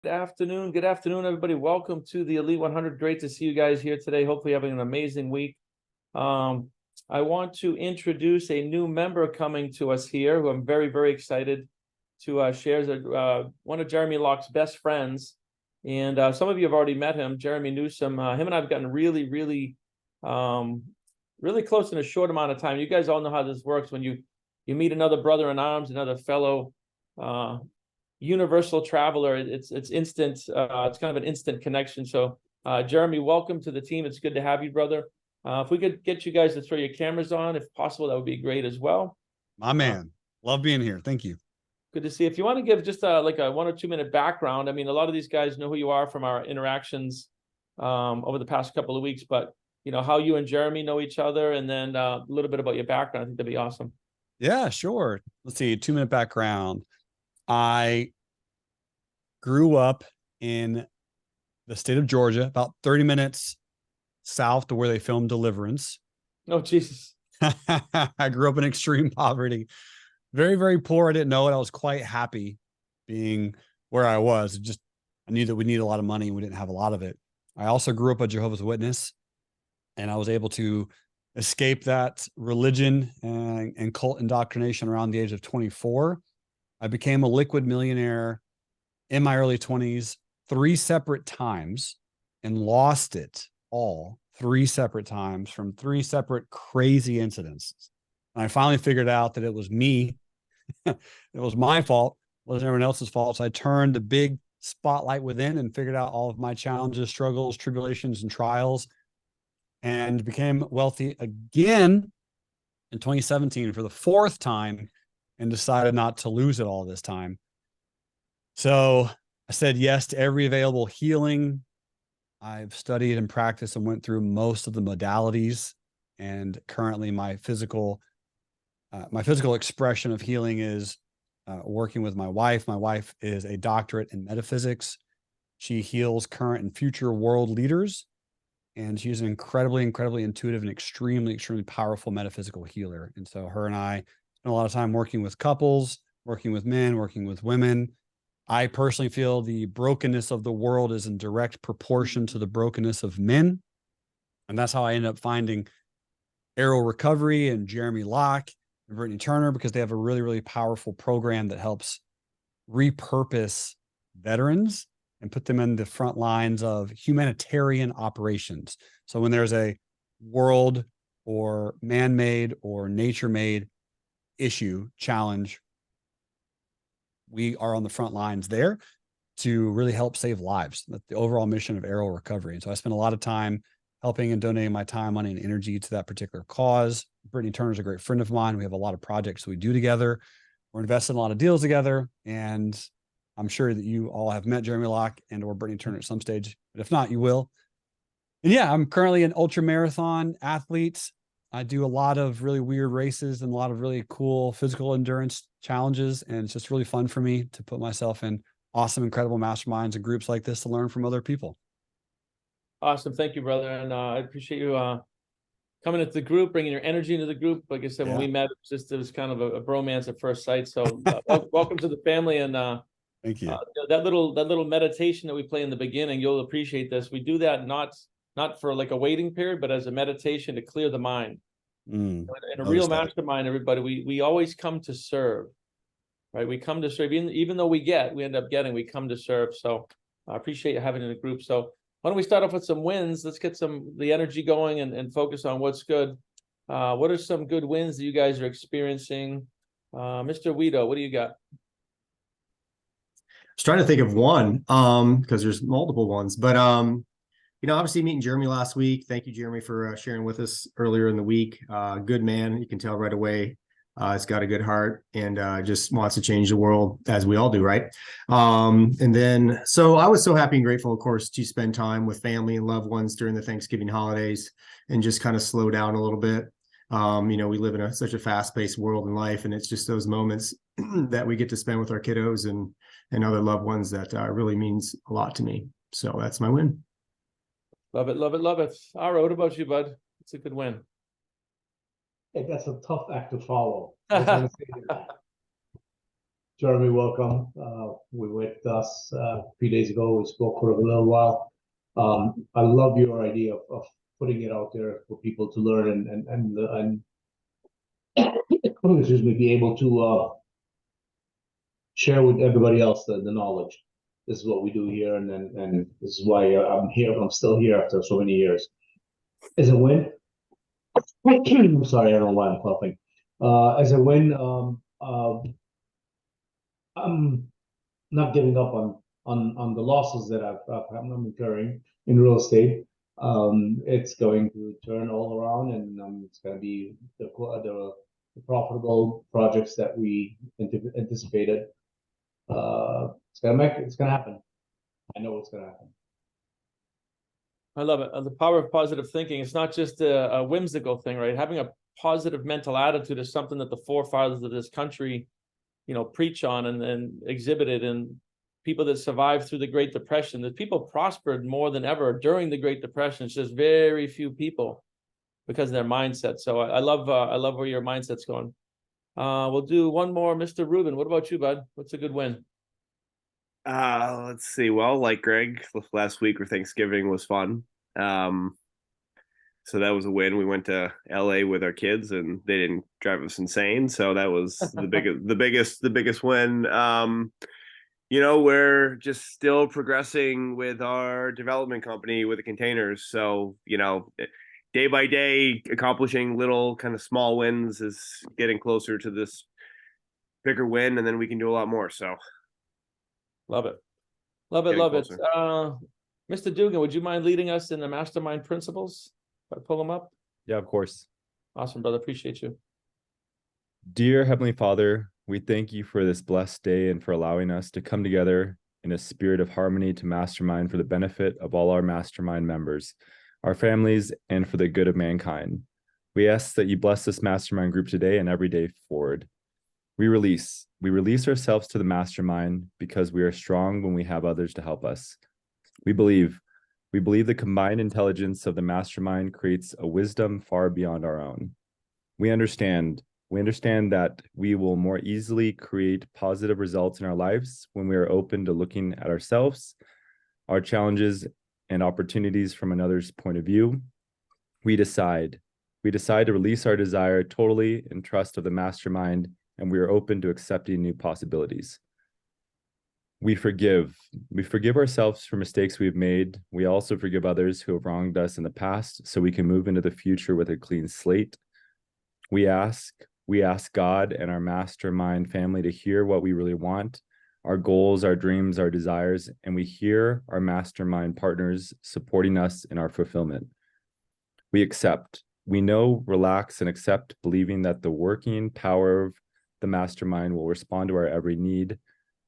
afternoon. Good afternoon, everybody. Welcome to the Elite 100. Great to see you guys here today. Hopefully having an amazing week. I want to introduce a new member coming to us here who I'm very, very excited to share one of Jeremy Locke's best friends. And some of you have already met him, Jeremy Newsom. Him and I have gotten really, really close in a short amount of time. You guys all know how this works when you meet another brother in arms, another fellow universal traveler. It's instant. It's kind of an instant connection. So Jeremy, welcome to the team. It's good to have you, brother. If we could get you guys to throw your cameras on, if possible, that would be great as well. My man, love being here. Thank you. Good to see. If you want to give just like a 1 or 2 minute background, I mean, a lot of these guys know who you are from our interactions over the past couple of weeks, but you know how you and Jeremy know each other, and then a little bit about your background. I think that'd be awesome. Yeah, sure. Let's see, 2-minute background. I grew up in the state of Georgia, about 30 minutes south to where they filmed Deliverance. Oh, Jesus. I grew up in extreme poverty. Very, very poor. I didn't know it. I was quite happy being where I was. I knew that we needed a lot of money and we didn't have a lot of it. I also grew up a Jehovah's Witness, and I was able to escape that religion and cult indoctrination around the age of 24. I became a liquid millionaire in my early 20s 3 separate times and lost it all 3 separate times from 3 separate crazy incidents. And I finally figured out that it was me. It was my fault. It wasn't everyone else's fault. So I turned the big spotlight within and figured out all of my challenges, struggles, tribulations, and trials, and became wealthy again in 2017 for the 4th time, and decided not to lose it all this time. So I said yes to every available healing. I've studied and practiced and went through most of the modalities, and currently my physical expression of healing is working with my wife. My wife is a doctorate in metaphysics. She heals current and future world leaders, and she's an incredibly intuitive and extremely powerful metaphysical healer. And so her and I spend a lot of time working with couples, working with men, working with women. I personally feel the brokenness of the world is in direct proportion to the brokenness of men. And that's how I ended up finding Arrow Recovery and Jeremy Locke and Brittany Turner, because they have a really powerful program that helps repurpose veterans and put them in the front lines of humanitarian operations. So when there's a world or man-made or nature-made issue, challenge, we are on the front lines there to really help save lives. That's the overall mission of Arrow Recovery. And so I spend a lot of time helping and donating my time, money, and energy to that particular cause. Brittany Turner is a great friend of mine. We have a lot of projects we do together. We're invested in a lot of deals together. And I'm sure that you all have met Jeremy Locke and or Brittany Turner at some stage, but if not, you will. And yeah, I'm currently an ultra marathon athlete. I do a lot of really weird races and a lot of really cool physical endurance challenges. And it's just really fun for me to put myself in awesome, incredible masterminds and groups like this to learn from other people. Awesome. Thank you, brother. And I appreciate you coming into the group, bringing your energy into the group. Like I said, when we met, it was kind of a bromance at first sight. So welcome to the family. And thank you. That little meditation that we play in the beginning, you'll appreciate this. We do that not for like a waiting period, but as a meditation to clear the mind. In a real mastermind, everybody, we always come to serve, right? We come to serve, even though we end up getting, we come to serve. So I appreciate you having in the group. So why don't we start off with some wins? Let's get the energy going and focus on what's good. What are some good wins that you guys are experiencing? Mr. Weedo, what do you got? I was trying to think of one because there's multiple ones, but obviously meeting Jeremy last week. Thank you, Jeremy, for sharing with us earlier in the week. Good man. You can tell right away. He's got a good heart and just wants to change the world, as we all do, right? So I was so happy and grateful, of course, to spend time with family and loved ones during the Thanksgiving holidays and just kind of slow down a little bit. We live in such a fast-paced world in life, and it's just those moments that we get to spend with our kiddos and other loved ones that really means a lot to me. So that's my win. Love it, love it, love it. Ara, what about you, bud? It's a good win. Hey, that's a tough act to follow. Jeremy, welcome. We were with us a few days ago. We spoke for a little while. I love your idea of putting it out there for people to learn and excuse me, be able to share with everybody else the knowledge. This is what we do here, and this is why I'm here. I'm still here after so many years. As a win, I'm sorry, I don't know why I'm coughing. As a win, I'm not giving up on the losses that I'm incurring in real estate. It's going to turn all around, and it's going to be the profitable projects that we anticipated. It's gonna happen. I know it's gonna happen. I love it. The power of positive thinking. It's not just a whimsical thing, right? Having a positive mental attitude is something that the forefathers of this country, preach on and exhibited. And people that survived through the Great Depression, that people prospered more than ever during the Great Depression. It's just very few people because of their mindset. So I love where your mindset's going. We'll do one more, Mr. Rubin. What about you, bud? What's a good win? Let's see. Well, like Greg, last week or Thanksgiving was fun. So that was a win. We went to LA with our kids and they didn't drive us insane. So that was the biggest win. We're just still progressing with our development company with the containers. So, day by day, accomplishing little kind of small wins is getting closer to this bigger win, and then we can do a lot more. So love it. Love it. Mr. Dugan, would you mind leading us in the Mastermind principles? If I pull them up. Yeah, of course. Awesome, brother. Appreciate you. Dear Heavenly Father, we thank you for this blessed day and for allowing us to come together in a spirit of harmony to mastermind for the benefit of all our mastermind members, our families, and for the good of mankind. We ask that you bless this mastermind group today and every day forward. We release ourselves to the mastermind because we are strong when we have others to help us. We believe the combined intelligence of the mastermind creates a wisdom far beyond our own. We understand that we will more easily create positive results in our lives when we are open to looking at ourselves, our challenges, and opportunities from another's point of view. We decide to release our desire totally in trust of the mastermind, and we are open to accepting new possibilities. We forgive ourselves for mistakes we've made. We also forgive others who have wronged us in the past so we can move into the future with a clean slate. We ask God and our mastermind family to hear what we really want, our goals, our dreams, our desires, and we hear our mastermind partners supporting us in our fulfillment. We know, relax, and accept, believing that the working power of the mastermind will respond to our every need.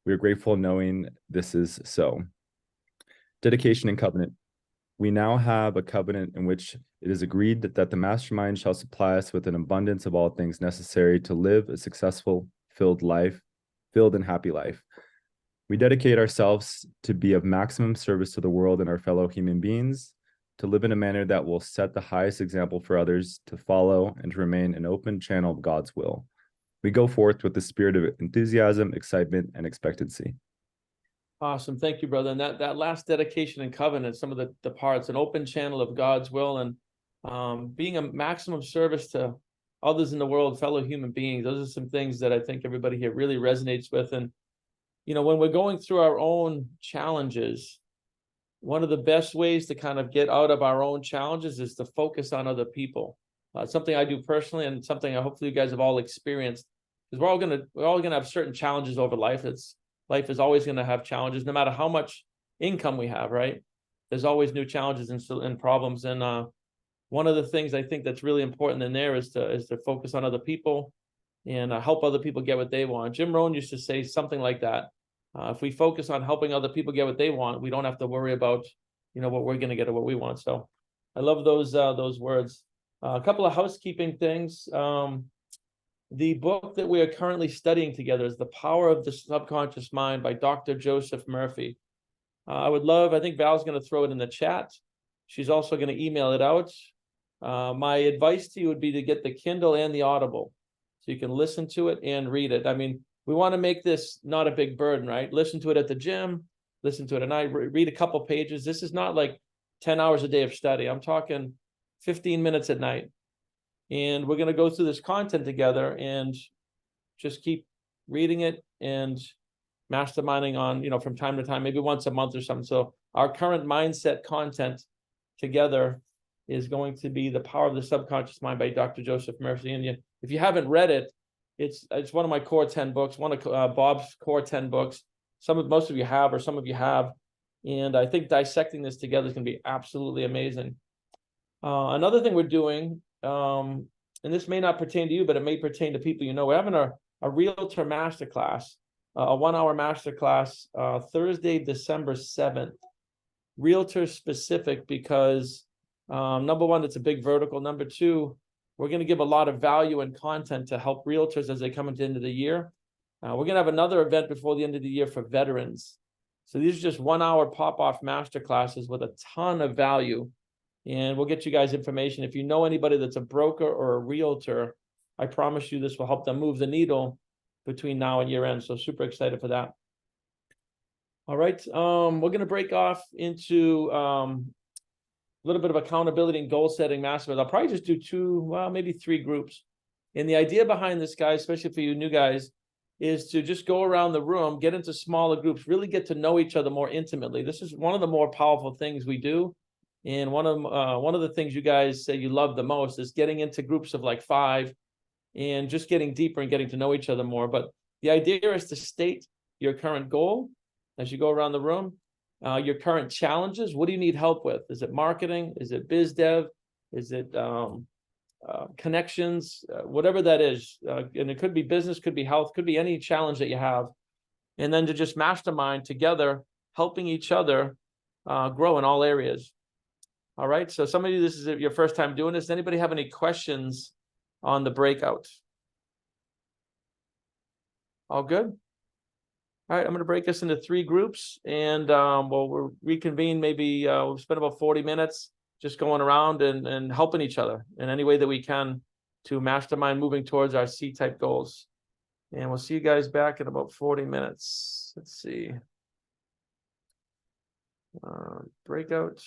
We are grateful knowing this is so. Dedication and covenant. We now have a covenant in which it is agreed that the mastermind shall supply us with an abundance of all things necessary to live a successful, filled and happy life. We dedicate ourselves to be of maximum service to the world and our fellow human beings, to live in a manner that will set the highest example for others to follow and to remain an open channel of God's will. We go forth with the spirit of enthusiasm, excitement, and expectancy. Awesome. Thank you, brother. And that last dedication and covenant, some of the parts, an open channel of God's will and being a maximum service to others in the world, fellow human beings. Those are some things that I think everybody here really resonates with. And, when we're going through our own challenges, one of the best ways to kind of get out of our own challenges is to focus on other people. Something I do personally, and something I hopefully you guys have all experienced, because we're all gonna have certain challenges over life. Life is always gonna have challenges, no matter how much income we have, right? There's always new challenges and problems. And one of the things I think that's really important in there is to focus on other people and help other people get what they want. Jim Rohn used to say something like that. If we focus on helping other people get what they want, we don't have to worry about, what we're gonna get or what we want. So I love those words. A couple of housekeeping things. The book that we are currently studying together is The Power of the Subconscious Mind by Dr. Joseph Murphy. I think Val's going to throw it in the chat. She's also going to email it out. My advice to you would be to get the Kindle and the Audible so you can listen to it and read it. I mean, we want to make this not a big burden, right? Listen to it at the gym, listen to it at night, read a couple pages. This is not like 10 hours a day of study. I'm talking 15 minutes at night. And we're going to go through this content together and just keep reading it and masterminding on, you know, from time to time, maybe once a month or something. So our current mindset content together is going to be The Power of the Subconscious Mind by Dr. Joseph Murphy. And if you haven't read it, it's one of my core 10 books, one of Bob's core 10 books. Most of you have, or some of you have. And I think dissecting this together is going to be absolutely amazing. Another thing we're doing, and this may not pertain to you, but it may pertain to people you know, we're having a realtor masterclass, a 1-hour masterclass, Thursday, December 7th. Realtor specific because number one, it's a big vertical. Number two, we're going to give a lot of value and content to help realtors as they come into the end of the year. We're going to have another event before the end of the year for veterans. So these are just 1-hour pop-off masterclasses with a ton of value. And we'll get you guys information. If you know anybody that's a broker or a realtor, I promise you this will help them move the needle between now and year end. So super excited for that. All right. We're going to break off into a little bit of accountability and goal setting mastermind. I'll probably just do 2, well, maybe 3 groups. And the idea behind this, guys, especially for you new guys, is to just go around the room, get into smaller groups, really get to know each other more intimately. This is one of the more powerful things we do. And one of the things you guys say you love the most is getting into groups of like 5 and just getting deeper and getting to know each other more. But the idea is to state your current goal as you go around the room, your current challenges. What do you need help with? Is it marketing? Is it biz dev? Is it connections? Whatever that is. And it could be business, could be health, could be any challenge that you have. And then to just mastermind together, helping each other grow in all areas. All right. So some of you, this is your first time doing this. Anybody have any questions on the breakout? All good? All right. I'm going to break this into 3 groups and we'll reconvene. Maybe we'll spend about 40 minutes just going around and helping each other in any way that we can to mastermind moving towards our C-type goals. And we'll see you guys back in about 40 minutes. Let's see. Breakout.